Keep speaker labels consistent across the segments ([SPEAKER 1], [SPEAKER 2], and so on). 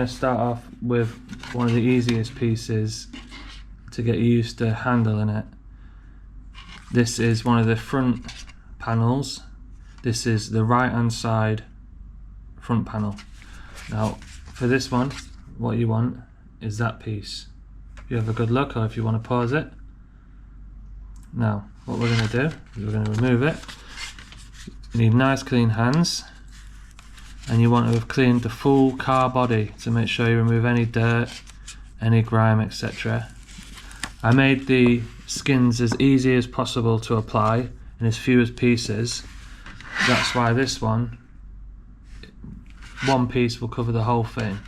[SPEAKER 1] to start off with one of the easiest pieces to get used to handling it. This is one of the front panels. This is the right hand side front panel. Now for this one, what you want is that piece. If you have a good look, or if you want to pause it. Now what we're going to do is we're going to remove it. You need nice clean hands, and you want to have cleaned the full car body to make sure you remove any dirt, any grime, etc. I made the skins as easy as possible to apply in as few as pieces. That's why this one piece will cover the whole thing.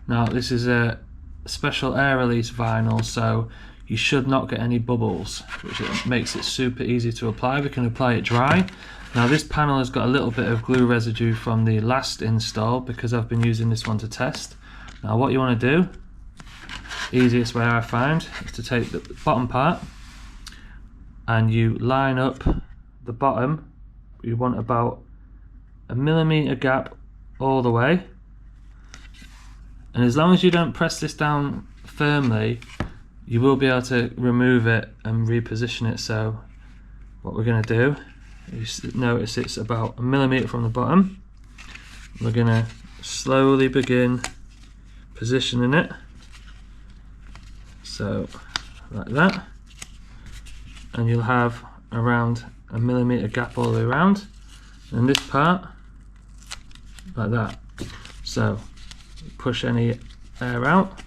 [SPEAKER 1] Now this is a special air release vinyl, so you should not get any bubbles, which makes it super easy to apply. We can apply it dry. Now this panel has got a little bit of glue residue from the last install because I've been using this one to test. Now what you want to do, easiest way I find, is to take the bottom part and you line up the bottom. You want about a millimetre gap all the way, and as long as you don't press this down firmly, you will be able to remove it and reposition it. So what we're going to do is, notice it's about a millimetre from the bottom. We're going to slowly begin positioning it, so like that, and you'll have around a millimetre gap all the way around, and this part like that. So push any air out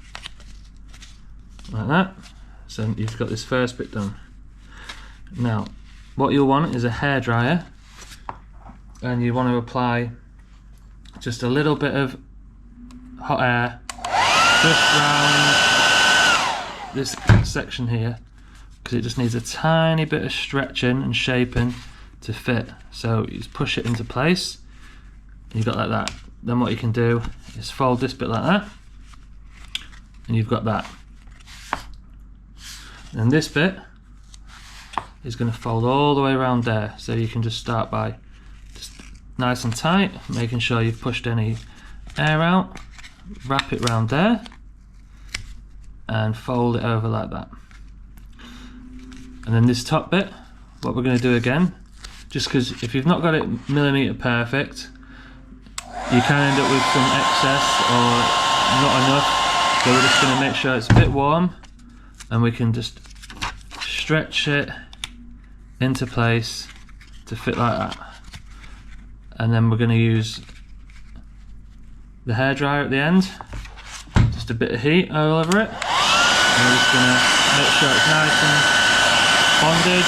[SPEAKER 1] like that. So you've got this first bit done. Now what you'll want is a hairdryer, and you want to apply just a little bit of hot air just around this section here, because it just needs a tiny bit of stretching and shaping to fit. So you just push it into place, and you've got like that. Then what you can do is fold this bit like that, and you've got that. And this bit is going to fold all the way around there, so you can just start by just nice and tight, making sure you've pushed any air out, wrap it round there, and fold it over like that. And then this top bit, what we're going to do again, just because if you've not got it millimetre perfect, you can end up with some excess or not enough. So we're just going to make sure it's a bit warm, and we can just stretch it into place to fit like that. And then we're going to use the hairdryer at the end, just a bit of heat all over it, and we're just going to make sure it's nice and bonded,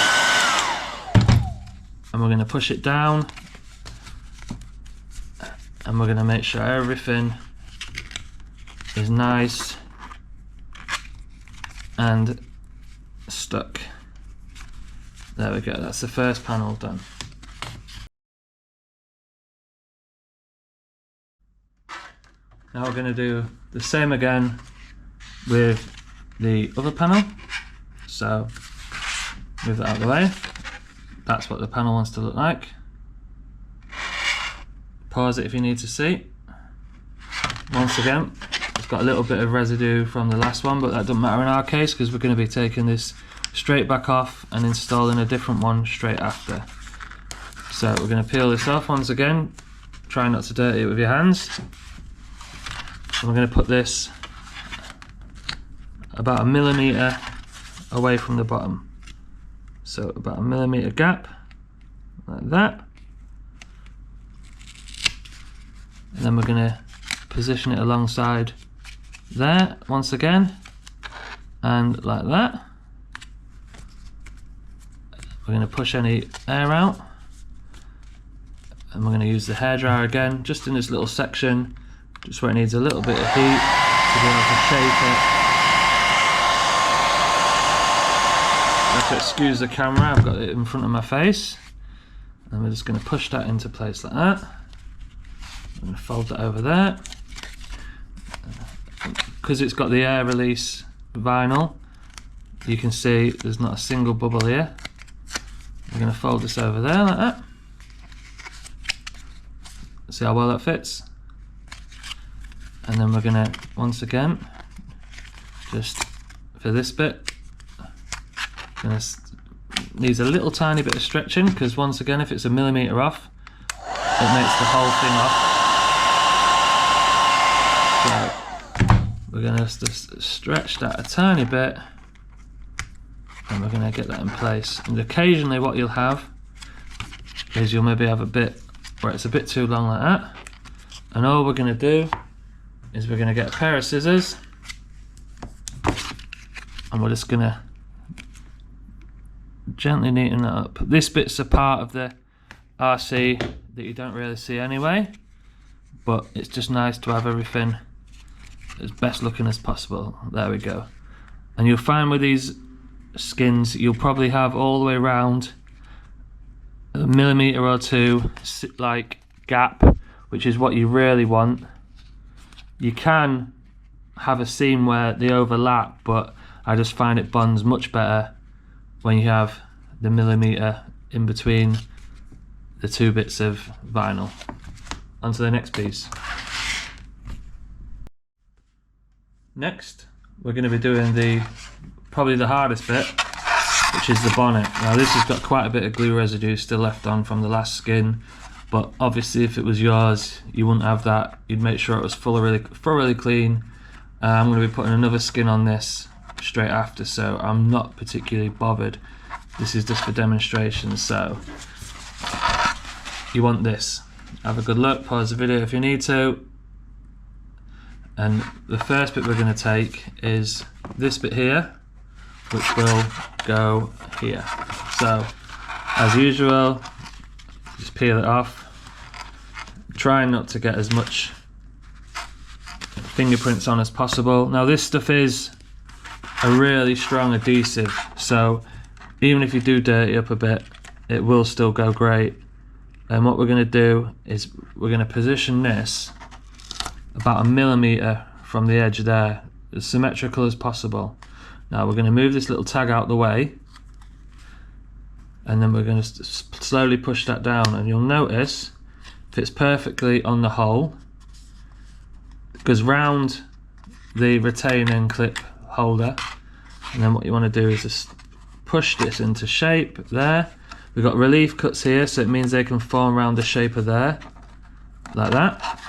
[SPEAKER 1] and we're going to push it down, and we're going to make sure everything is nice and stuck. There we go, that's the first panel done. Now we're going to do the same again with the other panel. So move that out of the way. That's what the panel wants to look like. Pause it if you need to see. Once again, it's got a little bit of residue from the last one, but that doesn't matter in our case because we're going to be taking this straight back off and installing a different one straight after. So we're going to peel this off once again. Try not to dirty it with your hands. And we're going to put this about a millimetre away from the bottom. So about a millimetre gap, like that. And then we're going to position it alongside there once again, and like that. We're going to push any air out, and we're going to use the hairdryer again, just in this little section, just where it needs a little bit of heat to be able to shape it. I have to excuse the camera, I've got it in front of my face, and we're just going to push that into place like that. I'm going to fold that over there. Because it's got the air release vinyl, you can see there's not a single bubble here. I'm going to fold this over there like that. See how well that fits? And then we're gonna, once again, just for this bit, needs a little tiny bit of stretching, because once again, if it's a millimetre off, it makes the whole thing off. So we're gonna just stretch that a tiny bit, and we're gonna get that in place. And occasionally what you'll have is you'll maybe have a bit where it's a bit too long like that. And all we're gonna do is we're gonna get a pair of scissors, and we're just gonna gently neaten that up. This bit's a part of the RC that you don't really see anyway, but it's just nice to have everything as best looking as possible. There we go. And you'll find with these skins, you'll probably have all the way around a millimetre or two like gap, which is what you really want. You can have a seam where they overlap, but I just find it bonds much better when you have the millimetre in between the two bits of vinyl. On to the next piece. Next, we're going to be doing probably the hardest bit, which is the bonnet. Now this has got quite a bit of glue residue still left on from the last skin, but obviously if it was yours, you wouldn't have that. You'd make sure it was thoroughly clean. I'm going to be putting another skin on this straight after, so I'm not particularly bothered. This is just for demonstration, so you want this. Have a good look, pause the video if you need to. And the first bit we're going to take is this bit here, which will go here. So as usual, just peel it off. Try not to get as much fingerprints on as possible. Now this stuff is a really strong adhesive, so even if you do dirty up a bit, it will still go great. And what we're going to do is we're going to position this about a millimetre from the edge there, as symmetrical as possible. Now we're going to move this little tag out the way, and then we're going to slowly push that down, and you'll notice fits perfectly on the hole, goes round the retaining clip holder, and then what you want to do is just push this into shape there. We've got relief cuts here, so it means they can form around the shape of there, like that.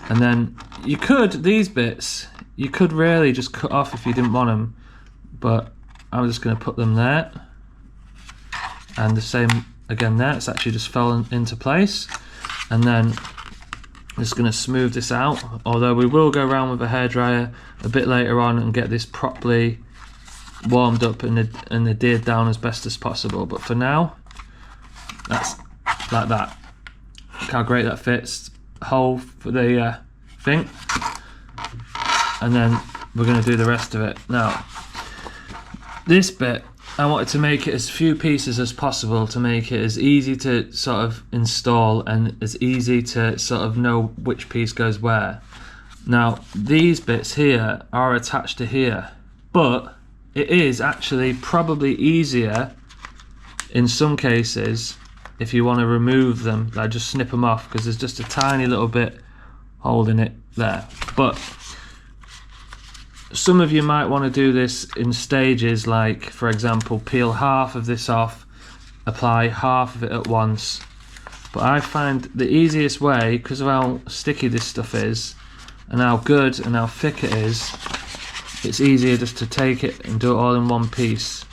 [SPEAKER 1] And then you could, these bits, you could really just cut off if you didn't want them, but I'm just going to put them there. And the same again there, it's actually just fell into place. And then I'm just going to smooth this out, although we will go around with a hairdryer a bit later on and get this properly warmed up and adhered down as best as possible. But for now, that's like that. Look how great that fits. Hole for the thing, and then we're going to do the rest of it. Now this bit, I wanted to make it as few pieces as possible to make it as easy to sort of install and as easy to sort of know which piece goes where. Now these bits here are attached to here, but it is actually probably easier in some cases if you want to remove them, like just snip them off, because there's just a tiny little bit holding it there. But some of you might want to do this in stages, like for example peel half of this off, apply half of it at once. But I find the easiest way, because of how sticky this stuff is and how good and how thick it is, it's easier just to take it and do it all in one piece.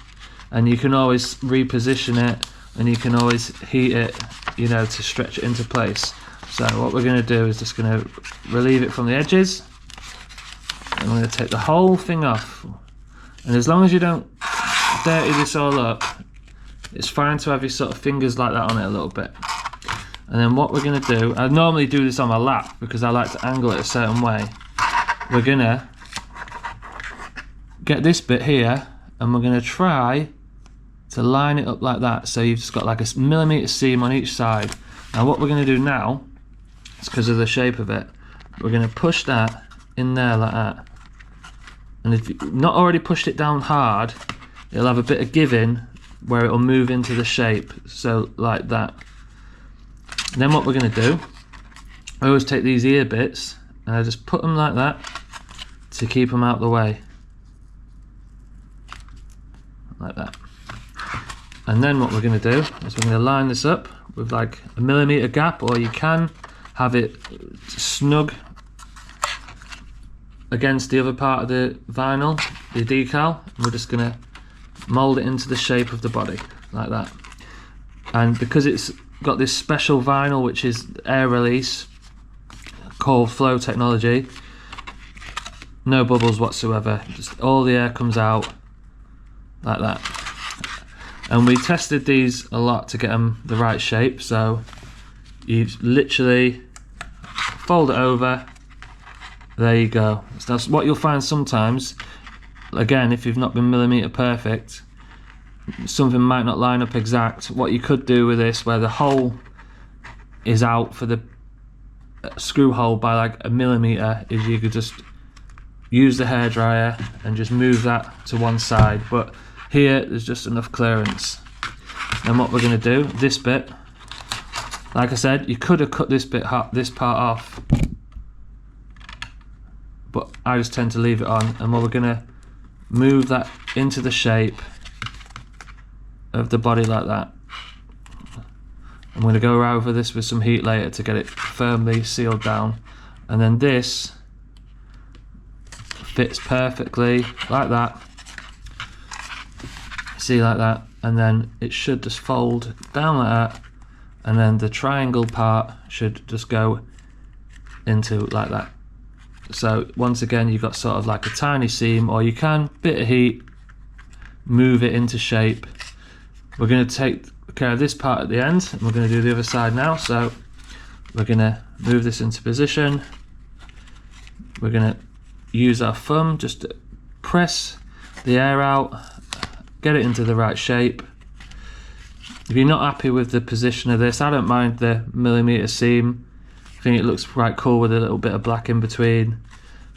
[SPEAKER 1] And you can always reposition it, and you can always heat it, you know, to stretch it into place. So what we're going to do is just going to relieve it from the edges, and we're going to take the whole thing off. And as long as you don't dirty this all up, it's fine to have your sort of fingers like that on it a little bit. And then what we're going to do, I normally do this on my lap because I like to angle it a certain way. We're going to get this bit here, and we're going to try to line it up like that, so you've just got like a millimetre seam on each side. Now what we're going to do now, it's because of the shape of it, we're going to push that in there like that. And if you've not already pushed it down hard, it'll have a bit of giving where it'll move into the shape, so like that. And then what we're going to do, I always take these ear bits and I just put them like that to keep them out of the way, like that. And then what we're going to do is we're going to line this up with like a 1mm gap, or you can have it snug against the other part of the vinyl, the decal. We're just going to mold it into the shape of the body like that. And because it's got this special vinyl, which is air release, called flow technology, no bubbles whatsoever, just all the air comes out like that. And we tested these a lot to get them the right shape. So you literally fold it over, there you go. So that's what you'll find sometimes. Again, if you've not been millimeter perfect, something might not line up exact. What you could do with this, where the hole is out for the screw hole by like a 1mm, is you could just use the hairdryer and just move that to one side. But here there's just enough clearance. And what we're going to do, this bit, like I said, you could have cut this part off, but I just tend to leave it on. And we're going to move that into the shape of the body like that. I'm going to go over this with some heat later to get it firmly sealed down, and then this fits perfectly like that. See, like that, and then it should just fold down like that, and then the triangle part should just go into like that. So once again, you've got sort of like a tiny seam, or you can, bit of heat, move it into shape. We're going to take care of this part at the end, and we're going to do the other side now. So we're going to move this into position. We're going to use our thumb just to press the air out, get it into the right shape. If you're not happy with the position of this, I don't mind the millimeter seam. I think it looks quite cool with a little bit of black in between,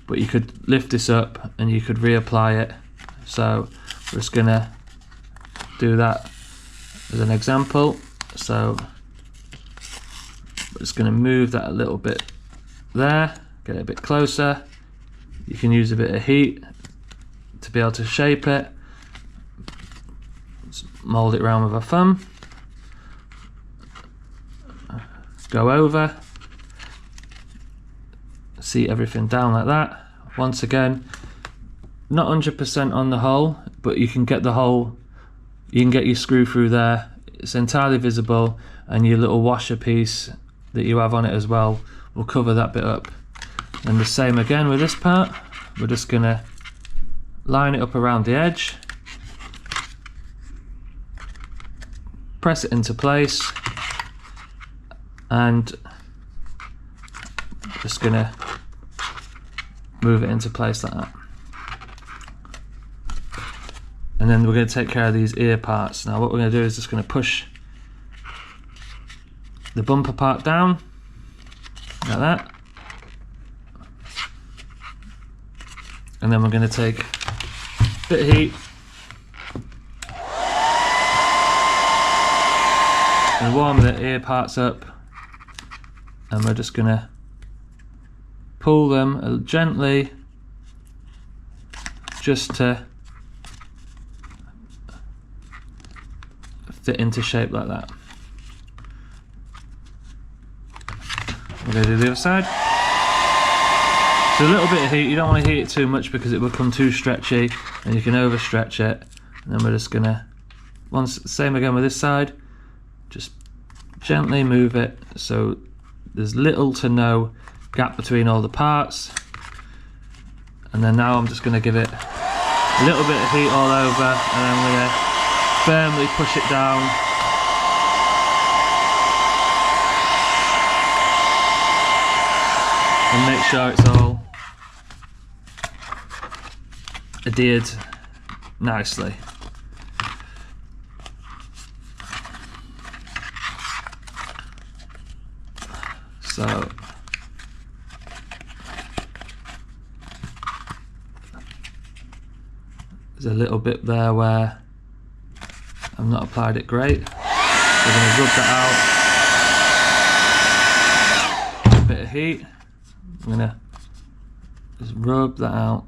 [SPEAKER 1] but you could lift this up and you could reapply it. So we're just gonna do that as an example. So we're just gonna move that a little bit there, get it a bit closer. You can use a bit of heat to be able to shape it. Just mold it around with a thumb. Go over. Seat everything down like that. Once again, not 100% on the hole, but you can get the hole, you can get your screw through there. It's entirely visible, and your little washer piece that you have on it as well will cover that bit up. And the same again with this part. We're just gonna line it up around the edge, press it into place, and just gonna move it into place like that. And then we're going to take care of these ear parts. Now what we're going to do is just going to push the bumper part down like that, and then we're going to take a bit of heat and warm the ear parts up, and we're just going to pull them gently just to fit into shape like that. We're going to do the other side. So a little bit of heat, you don't want to heat it too much because it will become too stretchy and you can overstretch it. And then we're just going to, same again with this side, just gently move it so there's little to no gap between all the parts. And then now I'm just going to give it a little bit of heat all over, and then I'm going to firmly push it down. And make sure it's all adhered nicely. So there's a little bit there where I've not applied it great. We're going to rub that out. A bit of heat. I'm going to Just rub that out.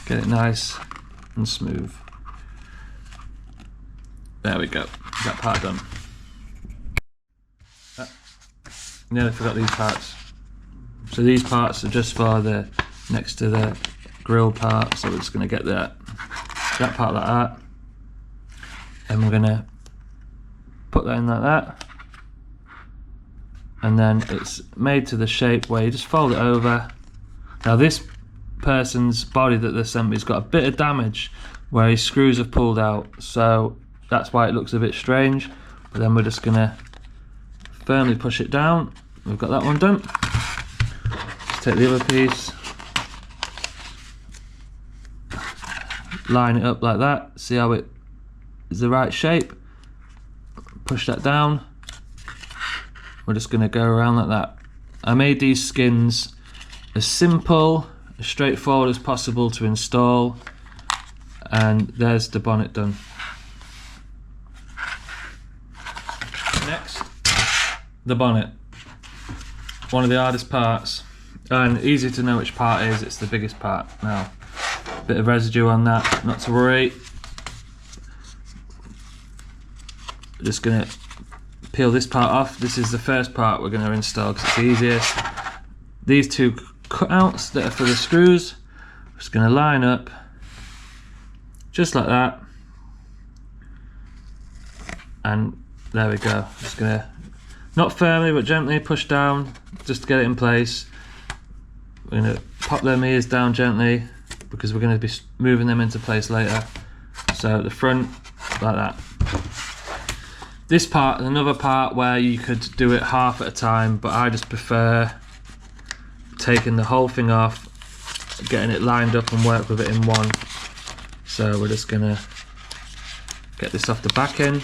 [SPEAKER 1] Get it nice and smooth. There we go. That part done. Nearly forgot these parts. So these parts are just for the next to the grill part. So we're just going to get that part like that, and we're going to put that in like that, and then it's made to the shape where you just fold it over. Now this person's body that they sent me has got a bit of damage where his screws have pulled out, so that's why it looks a bit strange. But then we're just going to firmly push it down. We've got that one done. Let's take the other piece, line it up like that, see how it is the right shape, push that down. We're just going to go around like that. I made these skins as simple, as straightforward as possible to install, and there's the bonnet done. Next, the bonnet. One of the hardest parts, and easy to know which part it is. It's the biggest part. Now, bit of residue on that, not to worry. Just gonna peel this part off. This is the first part we're gonna install because it's the easiest. These two cutouts that are for the screws, we're just gonna line up just like that, and there we go. Just gonna, not firmly but gently push down just to get it in place. We're gonna pop them ears down gently because we're going to be moving them into place later. So the front like that. This part is another part where you could do it half at a time, but I just prefer taking the whole thing off, getting it lined up and work with it in one. So we're just going to get this off the back end.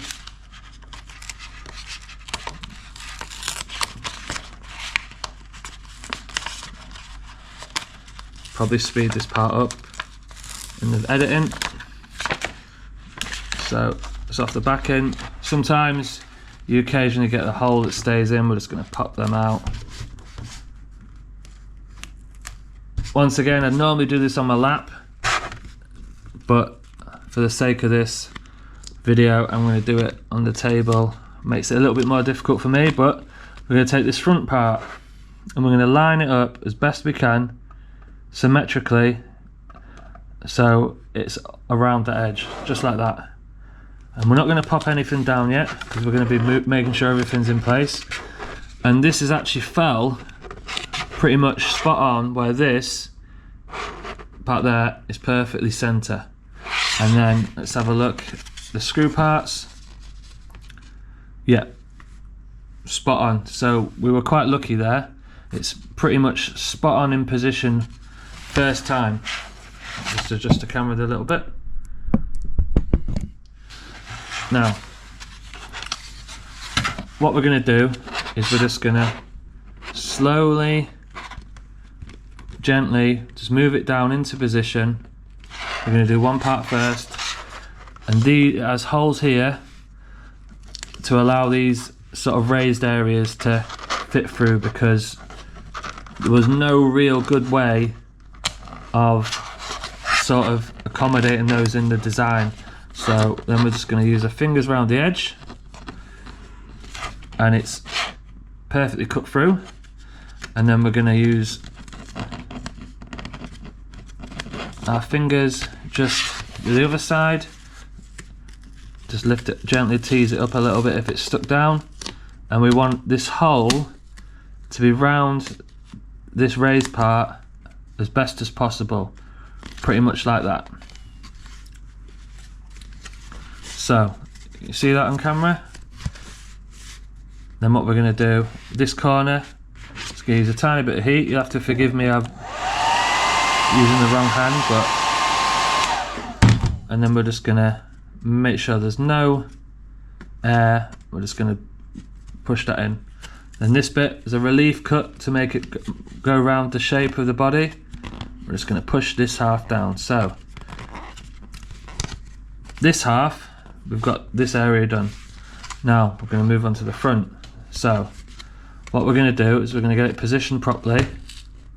[SPEAKER 1] Probably speed this part up in the editing. So it's off the back end. Sometimes you occasionally get a hole that stays in. We're just going to pop them out. Once again, I'd normally do this on my lap, but for the sake of this video, I'm going to do it on the table. Makes it a little bit more difficult for me, but we're going to take this front part and we're going to line it up as best we can, symmetrically, so it's around the edge, just like that. And we're not going to pop anything down yet because we're going to be making sure everything's in place. And this is actually fell pretty much spot on where this part there is perfectly center. And then let's have a look. The screw parts, yeah, spot on. So we were quite lucky there. It's pretty much spot on in position first time. Just adjust the camera a little bit. Now, what we're going to do is we're just going to slowly, gently, just move it down into position. We're going to do one part first, and it has holes here to allow these sort of raised areas to fit through, because there was no real good way of sort of accommodating those in the design. So then we're just going to use our fingers around the edge, and it's perfectly cut through. And then we're going to use our fingers just the other side, just lift it gently, tease it up a little bit if it's stuck down, and we want this hole to be round this raised part as best as possible, pretty much like that. So you see that on camera? Then what we're going to do, this corner, just going to use a tiny bit of heat. You'll have to forgive me, I'm using the wrong hand, but, and then we're just going to make sure there's no air. We're just going to push that in. Then this bit is a relief cut to make it go around the shape of the body. We're just going to push this half down. So this half, we've got this area done. Now we're going to move on to the front. So what we're going to do is we're going to get it positioned properly.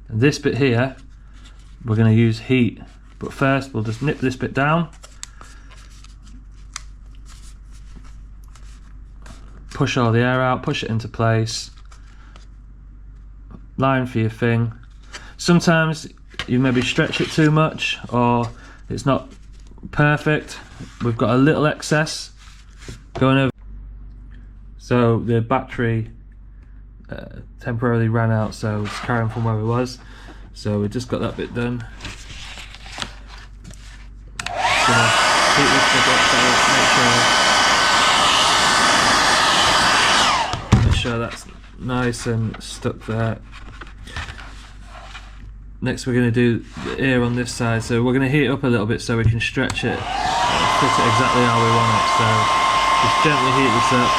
[SPEAKER 1] And this bit here, we're going to use heat. But first, we'll just nip this bit down. Push all the air out, push it into place. Line for your thing. Sometimes you maybe stretch it too much or it's not perfect. We've got a little excess going over. So the battery temporarily ran out, so it's carrying from where it was. So we just got that bit done. Just gonna heat this bit up so make sure that's nice and stuck there. Next we're going to do the ear on this side, so we're going to heat it up a little bit so we can stretch it, fit it exactly how we want it. So just gently heat this up,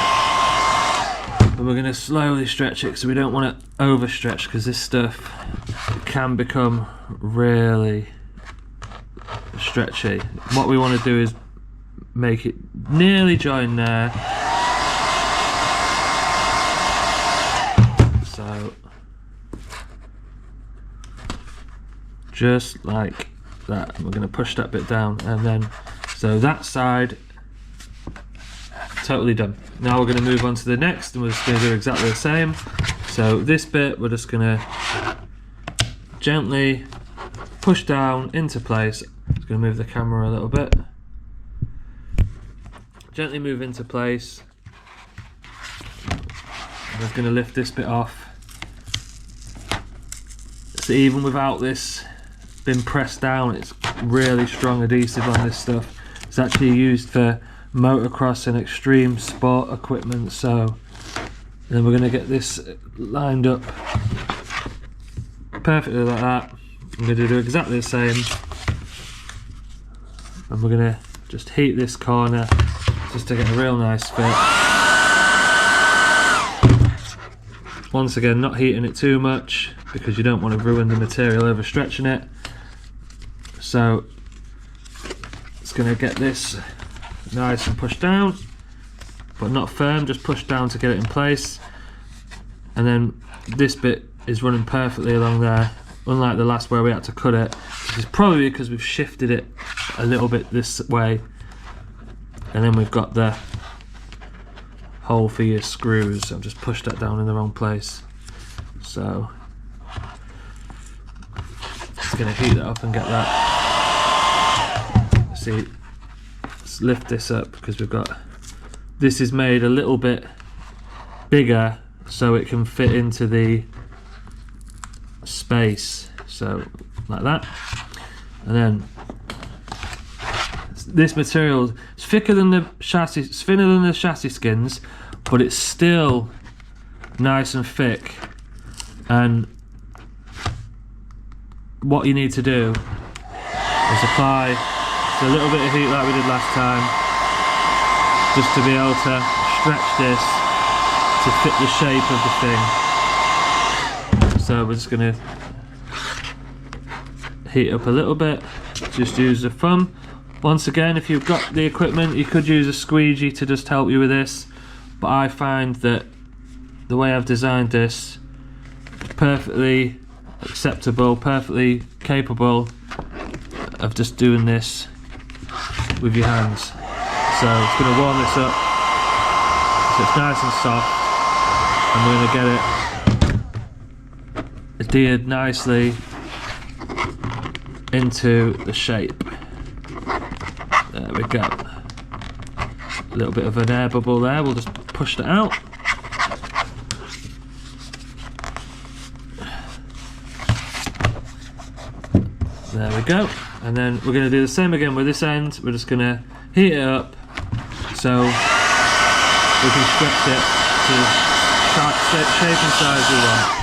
[SPEAKER 1] and we're going to slowly stretch it because we don't want to overstretch, because this stuff can become really stretchy. What we want to do is make it nearly join there. So just like that, we're going to push that bit down, and then so that side totally done. Now we're going to move on to the next, and we're just going to do exactly the same. So this bit we're just going to gently push down into place. Just going to move the camera a little bit. Gently move into place. I'm just going to lift this bit off. So even without this been pressed down, it's really strong adhesive on this stuff. It's actually used for motocross and extreme sport equipment. So then we're going to get this lined up perfectly like that. I'm going to do exactly the same, and we're going to just heat this corner just to get a real nice fit. Once again, not heating it too much because you don't want to ruin the material overstretching it. So it's going to get this nice and pushed down, but not firm, just pushed down to get it in place. And then this bit is running perfectly along there, unlike the last where we had to cut it. This is probably because we've shifted it a little bit this way. And then we've got the hole for your screws. I've just pushed that down in the wrong place. So it's going to heat that up and get that. See, let's lift this up because we've got, this is made a little bit bigger so it can fit into the space, so like that. And then this material is thicker than the chassis, it's thinner than the chassis skins, but it's still nice and thick. And what you need to do is apply a little bit of heat like we did last time, just to be able to stretch this to fit the shape of the thing. So we're just going to heat up a little bit, just use the thumb. Once again, if you've got the equipment, you could use a squeegee to just help you with this, but I find that the way I've designed this, perfectly acceptable, perfectly capable of just doing this with your hands. So it's going to warm this up so it's nice and soft, and we're going to get it adhered nicely into the shape. There we go. A little bit of an air bubble there, we'll just push that out. There we go. And then we're going to do the same again with this end. We're just going to heat it up so we can stretch it to the shape and size we want.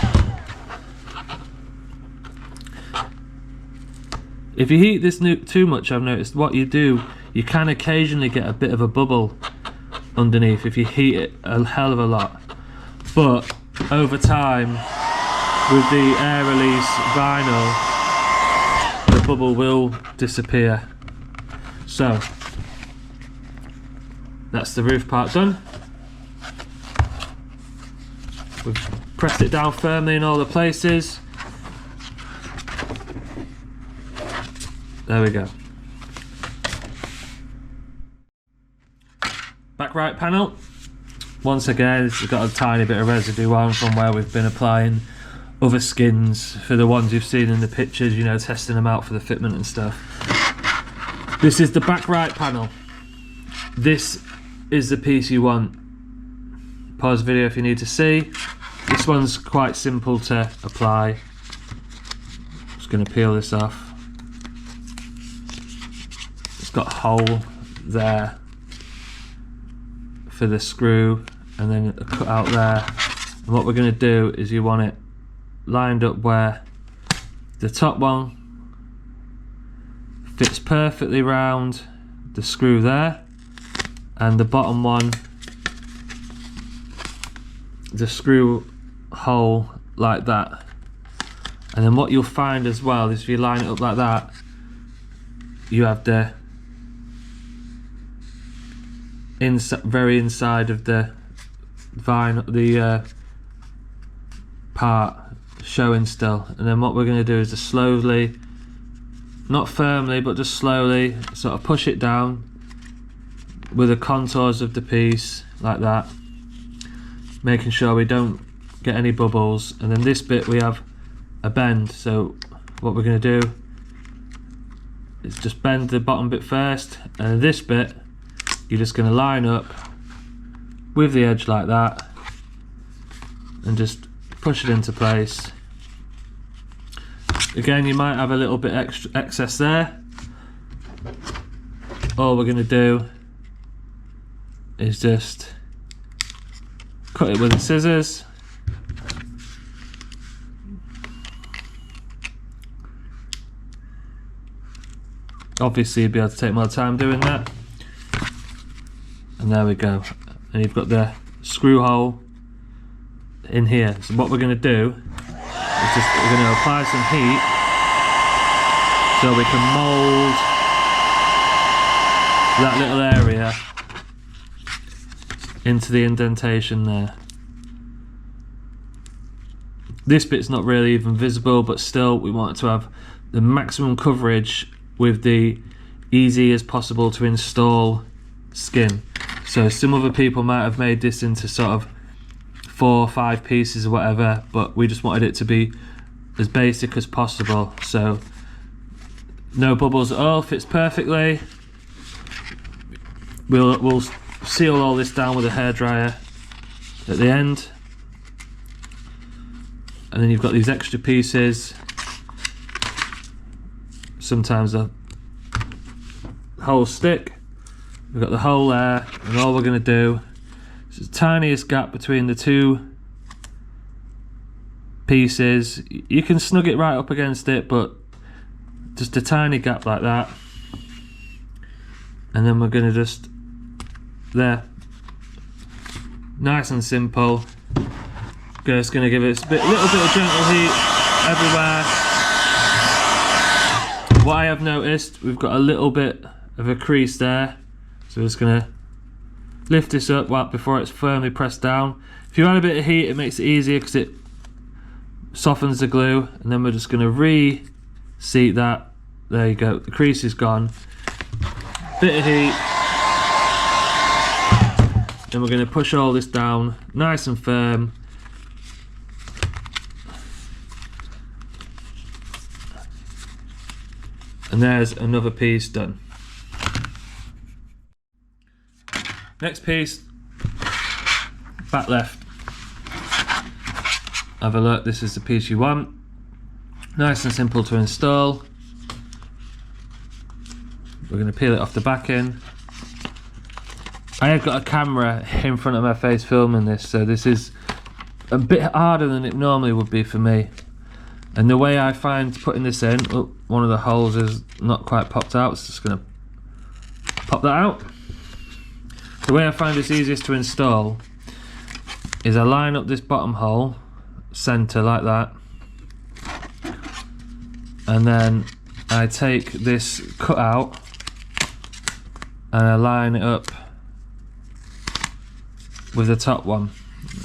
[SPEAKER 1] If you heat this too much, I've noticed what you do, you can occasionally get a bit of a bubble underneath if you heat it a hell of a lot. But over time, with the air release vinyl, the bubble will disappear. So that's the roof part done. We've pressed it down firmly in all the places. There we go. Back right panel. Once again, it's got a tiny bit of residue on from where we've been applying other skins for the ones you've seen in the pictures, you know, testing them out for the fitment and stuff. This is the back right panel. This is the piece you want. Pause the video if you need to see. This one's quite simple to apply. Just going to peel this off. It's got a hole there for the screw and then a cut out there. And what we're going to do is you want it lined up where the top one fits perfectly round the screw there, and the bottom one, the screw hole like that. And then what you'll find as well is if you line it up like that, you have the very inside of the vinyl, the part showing still. And then what we're going to do is just slowly, not firmly but just slowly, sort of push it down with the contours of the piece like that, making sure we don't get any bubbles. And then this bit we have a bend, so what we're going to do is just bend the bottom bit first, and this bit you're just going to line up with the edge like that and just push it into place. Again, you might have a little bit extra excess there. All we're going to do is just cut it with the scissors. Obviously you'd be able to take more time doing that. And there we go. And you've got the screw hole in here. So what we're going to do is just, we're going to apply some heat so we can mould that little area into the indentation there. This bit's not really even visible, but still we want it to have the maximum coverage with the easy as possible to install skin. So some other people might have made this into sort of 4 or 5 pieces or whatever, but we just wanted it to be as basic as possible. So no bubbles at all, fits perfectly. We'll seal all this down with a hairdryer at the end, and then you've got these extra pieces. Sometimes the whole stick. We've got the hole there, and all we're going to do is the tiniest gap between the two pieces. You can snug it right up against it, but just a tiny gap like that. And then we're going to just, there, nice and simple. Just going to give it a little bit of gentle heat everywhere. What I have noticed, we've got a little bit of a crease there, so we're just going to lift this up before it's firmly pressed down. If you add a bit of heat, it makes it easier because it softens the glue. And then we're just going to re-seat that. There you go, the crease is gone. Bit of heat. Then we're going to push all this down nice and firm. And there's another piece done. Next piece, back left. Have a look, this is the piece you want. Nice and simple to install. We're going to peel it off the back end. I have got a camera in front of my face filming this, so this is a bit harder than it normally would be for me. And the way I find putting this in, oh, one of the holes is not quite popped out, so just going to pop that out. The way I find this easiest to install is I line up this bottom hole, centre like that, and then I take this cutout and I line it up with the top one.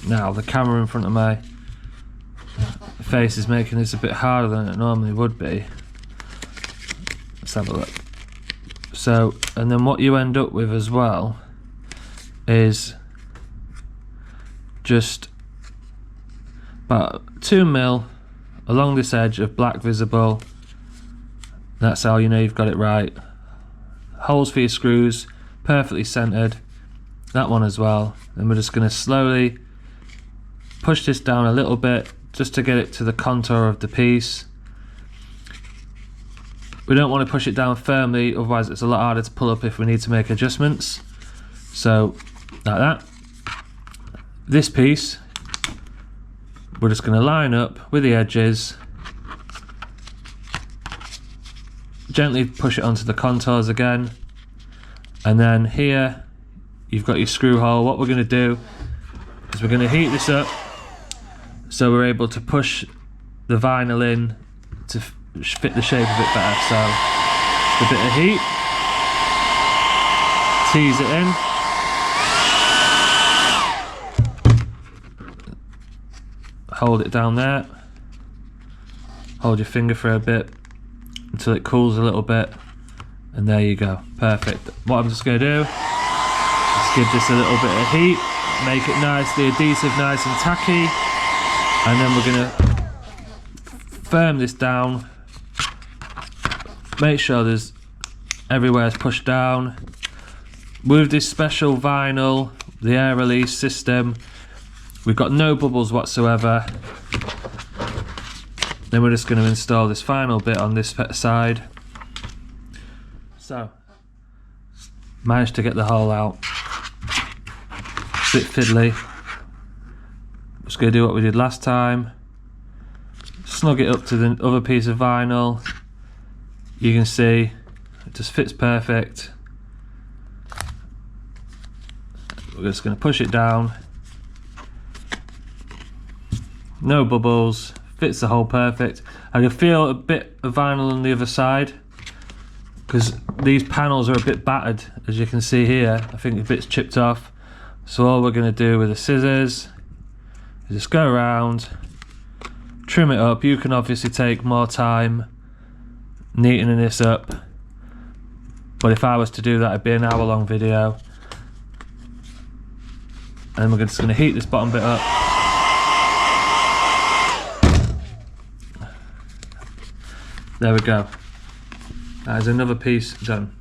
[SPEAKER 1] Now the camera in front of my face is making this a bit harder than it normally would be. Let's have a look. So, and then what you end up with as well is just about 2 mil along this edge of black visible. That's how you know you've got it right. Holes for your screws, perfectly centered. That one as well. And we're just going to slowly push this down a little bit just to get it to the contour of the piece. We don't want to push it down firmly, otherwise it's a lot harder to pull up if we need to make adjustments. So, like that. This piece, we're just going to line up with the edges, gently push it onto the contours again, and then here you've got your screw hole. What we're going to do is we're going to heat this up so we're able to push the vinyl in to fit the shape a bit better. So just a bit of heat, tease it in, hold it down there, hold your finger for a bit until it cools a little bit, and there you go, perfect. What I'm just going to do is give this a little bit of heat, make it nice, the adhesive nice and tacky, and then we're going to firm this down, make sure there's everywhere is pushed down. With this special vinyl, the air release system, we've got no bubbles whatsoever. Then we're just going to install this final bit on this side. So, managed to get the hole out. Bit fiddly. Just going to do what we did last time. Snug it up to the other piece of vinyl. You can see it just fits perfect. We're just going to push it down. No bubbles, fits the hole perfect. I can feel a bit of vinyl on the other side because these panels are a bit battered, as you can see here. I think a bit's chipped off. So all we're going to do with the scissors is just go around, trim it up. You can obviously take more time neatening this up, but if I was to do that it'd be an hour-long video. And we're just going to heat this bottom bit up. There we go. That is another piece done.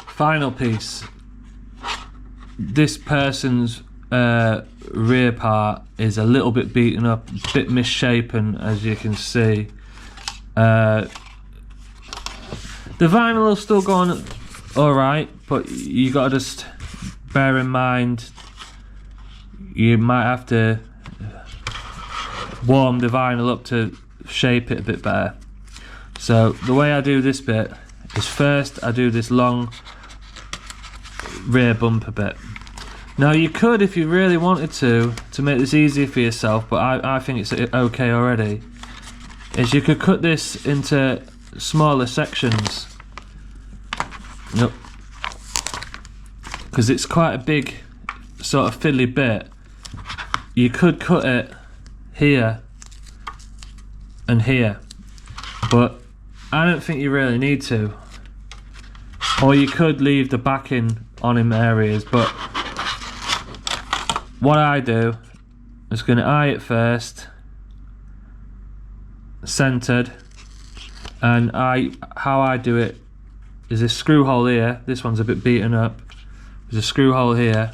[SPEAKER 1] Final piece. This person's rear part is a little bit beaten up, a bit misshapen, as you can see. The vinyl will still go on alright, but you gotta just bear in mind you might have to warm the vinyl up to shape it a bit better. So the way I do this bit is first I do this long rear bumper bit. Now you could, if you really wanted to make this easier for yourself, but I think it's okay already, is you could cut this into smaller sections. Yep. Because it's quite a big sort of fiddly bit. You could cut it here and here, but I don't think you really need to. Or you could leave the backing on in areas, but what I do is going to eye it first, centered, and how I do it is this screw hole here. This one's a bit beaten up. There's a screw hole here.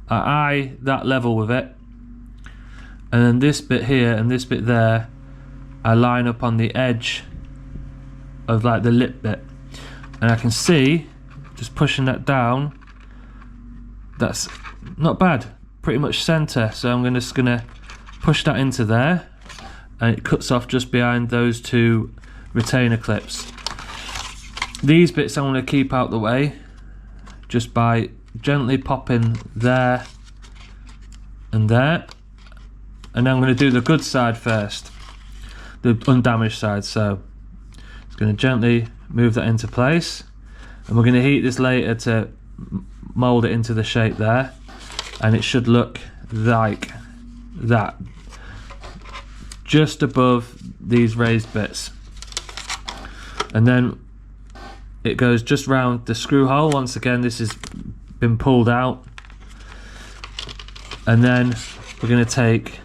[SPEAKER 1] I eye that level with it, and then this bit here and this bit there I line up on the edge of like the lip bit, and I can see just pushing that down, that's not bad, pretty much center. So I'm just gonna push that into there, and it cuts off just behind those two retainer clips. These bits I want to keep out the way just by gently popping there and there, and I'm going to do the good side first, the undamaged side. So it's going to gently move that into place, and we're going to heat this later to mold it into the shape there, and it should look like that just above these raised bits. and then it goes just round the screw hole. Once again, this has been pulled out, and then we're going to take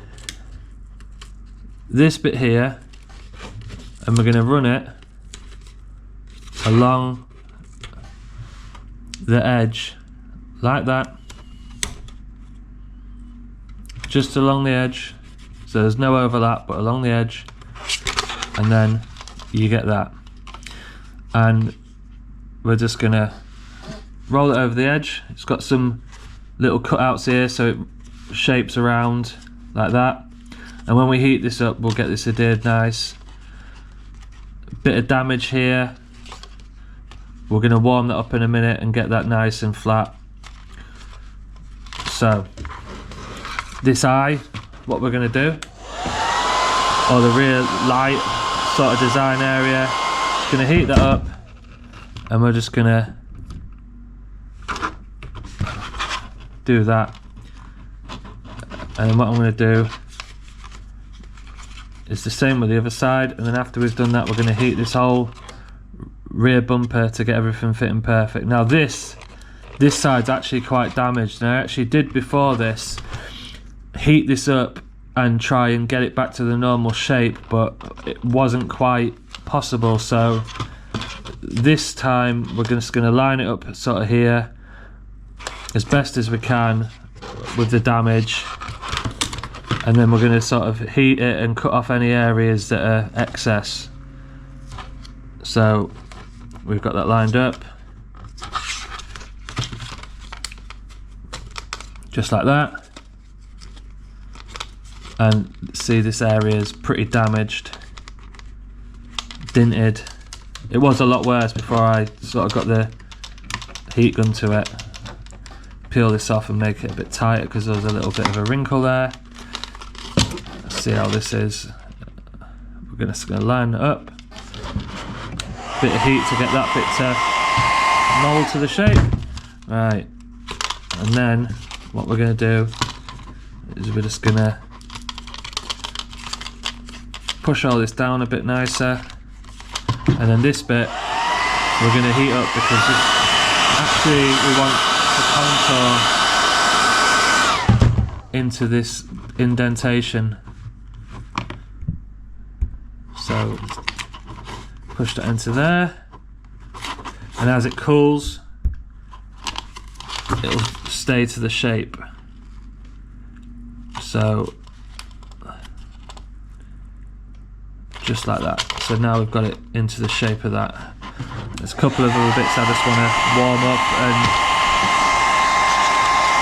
[SPEAKER 1] this bit here and we're going to run it along the edge like that, just along the edge, so there's no overlap, but along the edge, and then you get that. And we're just gonna roll it over the edge. It's got some little cutouts here, so it shapes around like that, and when we heat this up we'll get this adhered nice. Bit of damage here, we're going to warm that up in a minute and get that nice and flat. So this eye, what we're going to do, or the rear light sort of design area, just going to heat that up, and we're just going to do that. And then what I'm going to do is the same with the other side, and then after we've done that we're going to heat this whole rear bumper to get everything fitting perfect. Now this side's actually quite damaged, and I actually did before this heat this up and try and get it back to the normal shape, but it wasn't quite possible. So this time we're just going to line it up sort of here as best as we can with the damage, and then we're going to sort of heat it and cut off any areas that are excess. So we've got that lined up just like that, and see this area is pretty damaged, dinted. It was a lot worse before I sort of got the heat gun to it. Peel this off and make it a bit tighter because there was a little bit of a wrinkle there. Let's see how this is. We're just going to line it up. Bit of heat to get that bit to mould to the shape. Right, and then what we're going to do is we're just going to push all this down a bit nicer, and then this bit we're going to heat up because this, actually we want the contour into this indentation. So push that into there, and as it cools it'll stay to the shape. So just like that. So now we've got it into the shape of that. There's a couple of other bits I just want to warm up and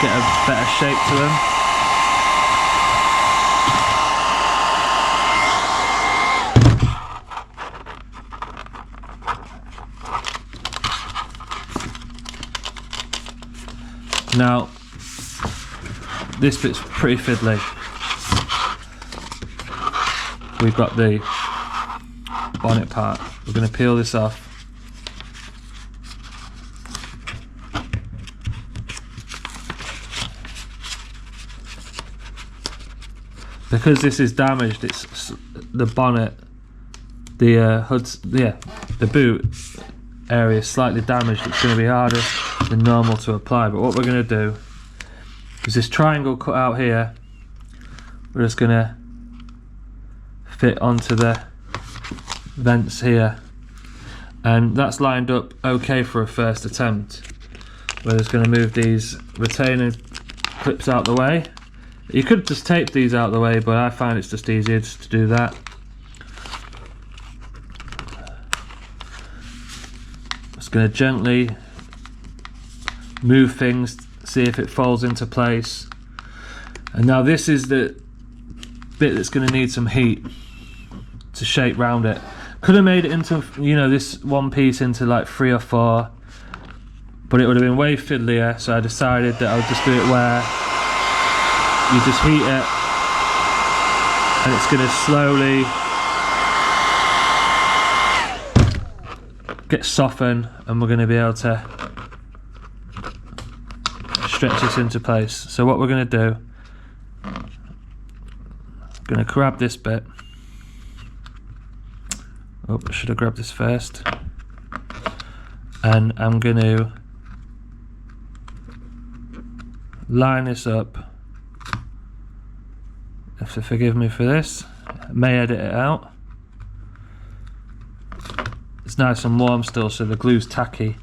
[SPEAKER 1] get a better shape to them. Now this bit's pretty fiddly. We've got the bonnet part. We're going to peel this off. Because this is damaged, it's the bonnet, the hoods, yeah, the boot area is slightly damaged. It's going to be harder than normal to apply, but what we're going to do is this triangle cut out here, we're just going to fit onto the vents here, and that's lined up okay for a first attempt. We're just going to move these retainer clips out the way. You could just tape these out the way, but I find it's just easier just to do that. Just going to gently move things, see if it falls into place. And now this is the bit that's going to need some heat to shape round it. Could have made it into, you know, this one piece into like 3 or 4, but it would have been way fiddlier, so I decided that I would just do it where you just heat it and it's going to slowly get softened, and we're going to be able to stretch this into place. So what we're going to do, I'm going to grab this bit, Oh, I should have grabbed this first. And I'm going to line this up. You have to forgive me for this. I may edit it out. It's nice and warm still, so the glue's tacky.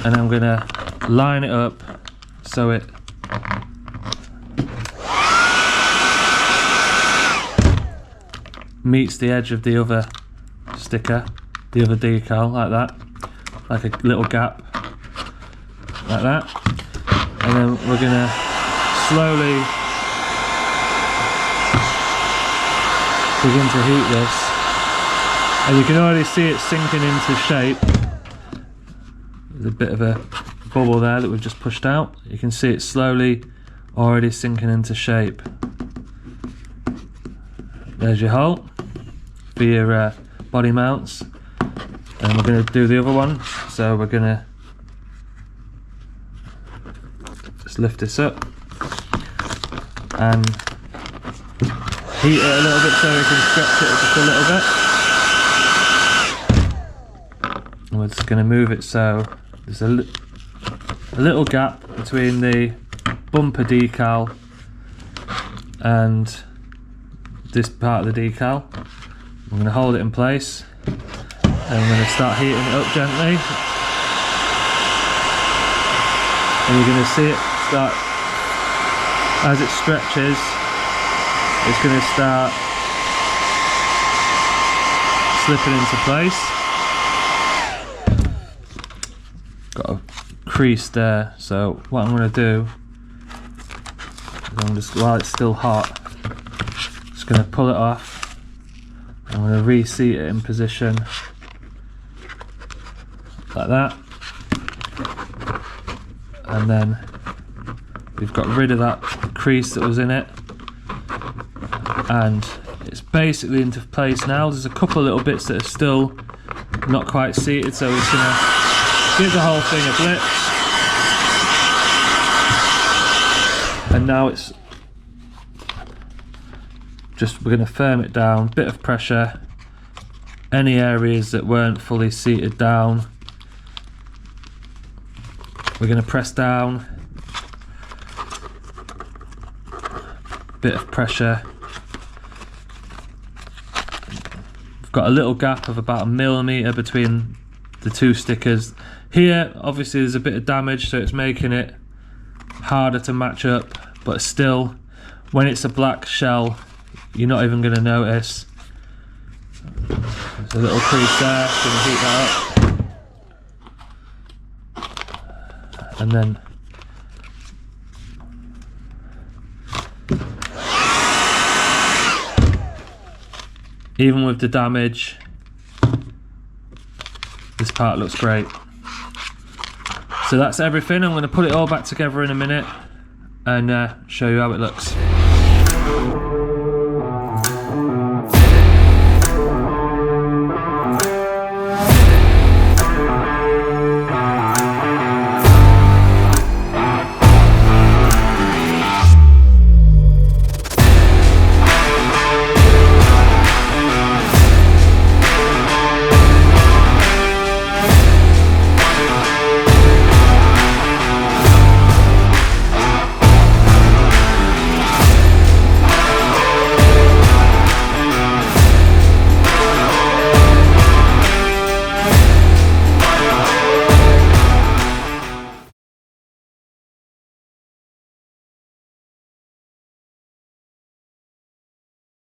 [SPEAKER 1] And I'm going to line it up so it meets the edge of the other sticker, the other decal, like that, like a little gap, like that. And then we're going to slowly begin to heat this, and you can already see it sinking into shape. There's a bit of a bubble there that we've just pushed out. You can see it slowly already sinking into shape. There's your hole for your body mounts, and we're going to do the other one. So we're going to just lift this up and heat it a little bit so we can stretch it just a little bit. And we're just going to move it so there's a little gap between the bumper decal and this part of the decal. I'm going to hold it in place and I'm going to start heating it up gently, and you're going to see it start, as it stretches, it's going to start slipping into place. Got a crease there, so what I'm going to do is I'm just, while it's still hot, just going to pull it off. I'm going to reseat it in position like that, and then we've got rid of that crease that was in it, and it's basically into place now. There's a couple of little bits that are still not quite seated, so we're just going to give the whole thing a blitz, and now it's just, we're going to firm it down, bit of pressure. Any areas that weren't fully seated down, we're going to press down, bit of pressure. We've got a little gap of about 1 millimeter between the two stickers. Here obviously there's a bit of damage, so it's making it harder to match up, but still, when it's a black shell, you're not even going to notice. There's a little crease there, so going to heat that up. And then even with the damage, this part looks great. So that's everything. I'm going to put it all back together in a minute and show you how it looks.